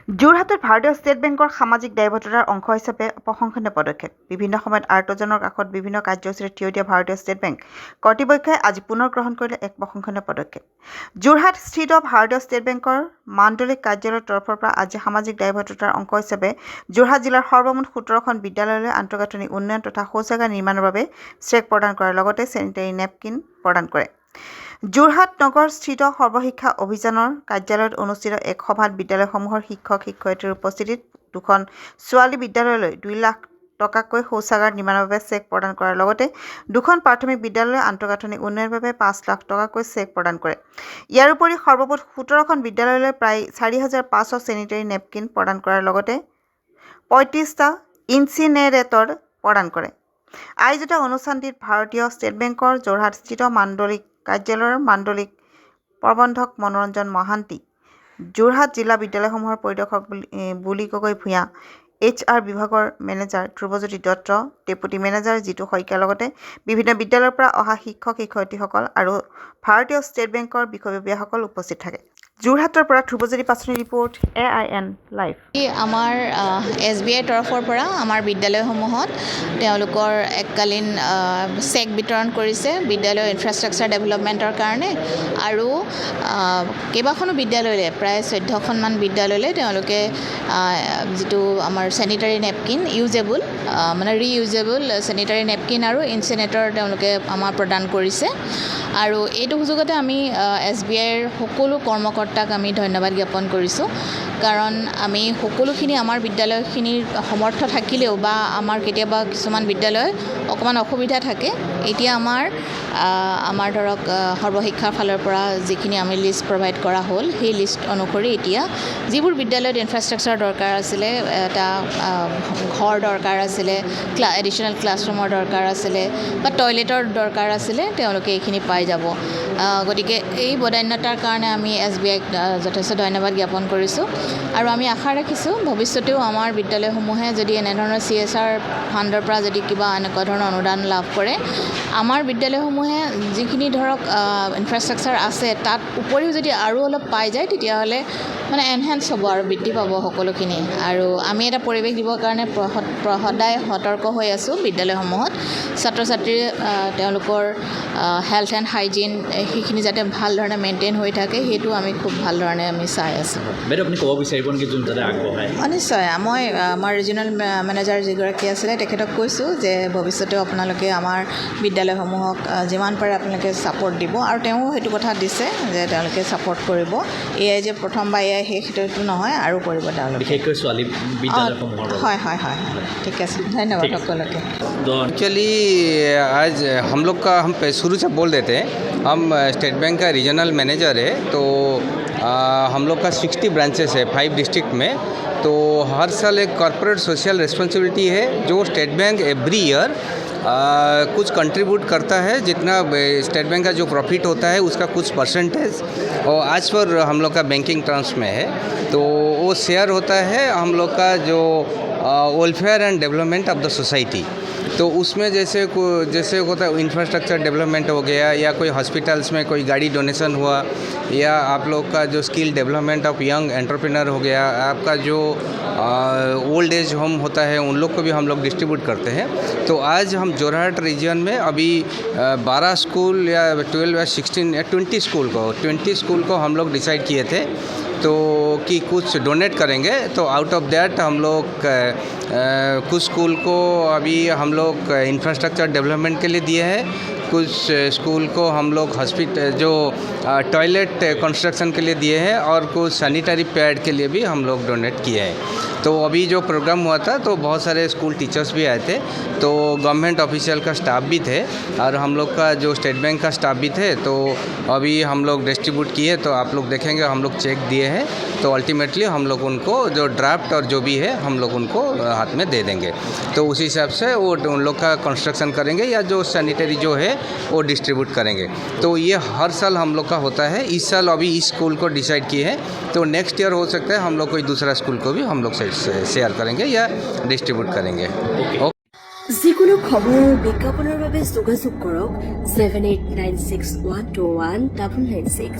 যোৰহাটত ভাৰতীয় ষ্টেট বেংকৰ সামাজিক দায়বদ্ধতাৰ অংশ হিচাপে প্ৰশংসনীয় পদক্ষেপ। বিভিন্ন সময়ত আৰ্তজনৰ কাষত বিভিন্ন কাৰ্যসূচীৰে থিয় দিয়া ভাৰতীয় ষ্টেট বেংক কৰ্তৃপক্ষই আজি পুনৰ গ্ৰহণ কৰিলে এক প্ৰশংসনীয় পদক্ষেপ। যোৰহাটস্থিত ভাৰতীয় ষ্টেট বেংকৰ মাণ্ডলিক কাৰ্যালয়ৰ তৰফৰ পৰা আজি সামাজিক দায়বদ্ধতাৰ অংশ হিচাপে যোৰহাট জিলাৰ সৰ্বমুঠ 17খন বিদ্যালয়লৈ আন্তঃগাঁথনি উন্নয়ন তথা শৌচাগাৰ নিৰ্মাণৰ বাবে চেক প্ৰদান কৰাৰ লগতে চেনিটাৰী নেপকিন প্ৰদান কৰে। যোৰহাট নগৰস্থিত সৰ্বশিক্ষা অভিযানৰ কাৰ্যালয়ত অনুষ্ঠিত এক সভাত বিদ্যালয়সমূহৰ শিক্ষক-শিক্ষয়িত্ৰীৰ উপস্থিতিত দুখন ছোৱালী বিদ্যালয়লৈ 2 লাখ টকাকৈ শৌচাগাৰ নিৰ্মাণৰ বাবে চেক প্ৰদান কৰাৰ লগতে দুখন প্ৰাথমিক বিদ্যালয়লৈ আন্তঃগাঁথনি উন্নয়নৰ বাবে 5 লাখ টকাকৈ চেক প্ৰদান কৰে। ইয়াৰ উপৰি সৰ্বমুঠ 17খন বিদ্যালয়লৈ প্ৰায় 4,500 চেনিটাৰী নেপকিন প্ৰদান কৰাৰ লগতে 35টা ইনচিনেৰেটৰ প্ৰদান কৰে। আয়োজিত অনুষ্ঠানটিত ভাৰতীয় ষ্টেট বেংকৰ যোৰহাটস্থিত মাণ্ডলিক কাৰ্যালয়ৰ মাণ্ডলিক প্ৰবন্ধক মনোৰঞ্জন মহান্তি, যোৰহাট জিলা বিদ্যালয়সমূহৰ পৰিদৰ্শক বুলি গগৈ ভূঞা, HR বিভাগৰ manager Dhrubajyoti Dutta, deputy manager Jitu শইকীয়াৰ লগতে বিভিন্ন বিদ্যালয়ৰ পৰা অহা শিক্ষক-শিক্ষয়িত্ৰীসকল আৰু ভাৰতীয় ষ্টেট বেংকৰ বিষয়ববীয়াসকল উপস্থিত থাকে। যোৰহাটৰ পৰা ধ্ৰুৱজ্যোতি পাচনি ৰিপৰ্ট, AIN লাইভ। আমাৰ SBI তৰফৰ পৰা আমাৰ বিদ্যালয়সমূহত তেওঁলোকৰ এককালীন চেক বিতৰণ কৰিছে বিদ্যালয়ৰ ইনফ্ৰাষ্ট্ৰাকচাৰ ডেভেলপমেণ্টৰ কাৰণে আৰু কেইবাখনো বিদ্যালয়লৈ প্ৰায় 14খনমান বিদ্যালয়লৈ তেওঁলোকে যিটো আমাৰ চেনিটাৰী নেপকিন ইউজেবল মানে ৰিইউজেবল চেনিটাৰী নেপকিন আৰু ইনচিনেটৰ তেওঁলোকে আমাৰ প্ৰদান কৰিছে। আৰু এইটো সুযোগতে আমি SBIৰ সকলো কৰ্মকৰ্তাক আমি ধন্যবাদ জ্ঞাপন কৰিছোঁ, কাৰণ আমি সকলোখিনি আমাৰ বিদ্যালয়খিনিৰ সমৰ্থ থাকিলেও বা আমাৰ কেতিয়াবা কিছুমান বিদ্যালয় অকণমান অসুবিধা থাকে। এতিয়া আমাৰ ধৰক সৰ্বশিক্ষাৰ ফালৰ পৰা যিখিনি আমি লিষ্ট প্ৰভাইড কৰা হ'ল, সেই লিষ্ট অনুসৰি এতিয়া যিবোৰ বিদ্যালয়ত ইনফ্ৰাষ্ট্ৰাকচাৰ দৰকাৰ আছিলে, এটা ঘৰ দৰকাৰ আছিলে, এডিশ্যনেল ক্লাছৰুমৰ দৰকাৰ আছিলে বা টয়লেটৰ দৰকাৰ আছিলে, তেওঁলোকে এইখিনি পাই যাব। গতিকে এই বদান্যতাৰ কাৰণে আমি SBIক যথেষ্ট ধন্যবাদ জ্ঞাপন কৰিছোঁ আৰু আমি আশা ৰাখিছোঁ ভৱিষ্যতেও আমাৰ বিদ্যালয়সমূহে যদি এনেধৰণৰ CSR ফাণ্ডৰ পৰা যদি কিবা এনেকুৱা ধৰণৰ অনুদান লাভ কৰে, আমাৰ বিদ্যালয়সমূহে যিখিনি ধৰক ইনফ্ৰাষ্ট্ৰাকচাৰ আছে তাত উপৰিও যদি আৰু অলপ পাই যায়, তেতিয়াহ'লে মানে এনহেঞ্চ হ'ব আৰু বৃদ্ধি পাব সকলোখিনি। আৰু আমি এটা পৰিৱেশ দিবৰ কাৰণে সদায় সতৰ্ক হৈ আছোঁ বিদ্যালয়সমূহত। ছাত্ৰ ছাত্ৰীৰ তেওঁলোকৰ হেল্থ এণ্ড হাইজিন সেইখিনি যাতে ভাল ধৰণে মেইনটেইন হৈ থাকে, সেইটো আমি খুব ভাল ধৰণে আমি চাই আছোঁ। বাইদেউ আপুনি ক'ব বিচাৰিব নেকি যোন যাতে আগবঢ়ায়? নিশ্চয়, মই আমাৰ ৰিজিনেল মেনেজাৰ যিগৰাকী আছিলে তেখেতক কৈছোঁ যে ভৱিষ্যতেও আপোনালোকে আমাৰ বিদ্যালয়সমূহক যিমান পাৰে আপোনালোকে ছাপোৰ্ট দিব আৰু তেওঁ সেইটো কথা দিছে যে তেওঁলোকে ছাপোৰ্ট কৰিব। এয়াই যে প্ৰথম বা এয়াই শেষ সেইটো নহয়, আৰু কৰিব তেওঁলোকে, বিশেষকৈ ছোৱালী বিদ্যালয়সমূহৰ। হয়, ঠিক আছে, ধন্যবাদ সকলোকে। एक्चुअली आज हम लोग का हम शुरू से बोल देते हैं, हम स्टेट बैंक का रीजनल मैनेजर है, तो हम लोग का 60 ब्रांचेस है 5 डिस्ट्रिक्ट में। तो हर साल एक कॉर्पोरेट सोशल रिस्पॉन्सिबिलिटी है जो स्टेट बैंक एवरी ईयर कुछ कंट्रीब्यूट करता है, जितना स्टेट बैंक का जो प्रॉफिट होता है उसका कुछ परसेंटेज और आज पर हम लोग का बैंकिंग टर्म्स में है, तो वो शेयर होता है हम लोग का जो welfare and development of the society. तो उसमें जैसे होता है इंफ्रास्ट्रक्चर डेवलपमेंट हो गया, या कोई हॉस्पिटल्स में कोई गाड़ी डोनेशन हुआ, या आप लोग का जो skill development of young entrepreneur हो गया, आपका जो ओल्ड एज होम होता है उन लोग को भी हम लोग डिस्ट्रीब्यूट करते हैं। तो आज हम जोरहाट रीजन में अभी 12 स्कूल या 12 या 16 या 20 स्कूल को हम लोग डिसाइड किए थे तो कि कुछ डोनेट करेंगे। तो आउट ऑफ दैट हम लोग कुछ स्कूल को अभी हम लोग इंफ्रास्ट्रक्चर डेवलपमेंट के लिए दिए हैं, कुछ स्कूल को हम लोग हॉस्पिटल जो टॉयलेट कंस्ट्रक्शन के लिए दिए हैं, और कुछ सैनिटरी पैड के लिए भी हम लोग डोनेट किए हैं। तो अभी जो प्रोग्राम हुआ था तो बहुत सारे स्कूल टीचर्स भी आए थे, तो गवर्नमेंट ऑफिशियल का स्टाफ भी थे और हम लोग का जो स्टेट बैंक का स्टाफ भी थे। तो अभी हम लोग डिस्ट्रीब्यूट किए, तो आप लोग देखेंगे हम लोग चेक दिए हैं, तो अल्टीमेटली हम लोग उनको जो ड्राफ्ट और जो भी है हम लोग उनको हाथ में दे देंगे। तो उसी हिसाब से वो उन लोग का कंस्ट्रक्शन करेंगे या जो सैनिटरी जो है वो डिस्ट्रीब्यूट करेंगे। तो ये हर साल हम लोग का होता है। इस साल अभी इस स्कूल को डिसाइड किए हैं, तो नेक्स्ट ईयर हो सकता है हम लोग कोई दूसरा स्कूल को भी हम लोग शेयर करेंगे या डिस्ट्रीब्यूट करेंगे। যিকোনো খবৰ আৰু বিজ্ঞাপনৰ বাবে যোগাযোগ কৰক 7896121996।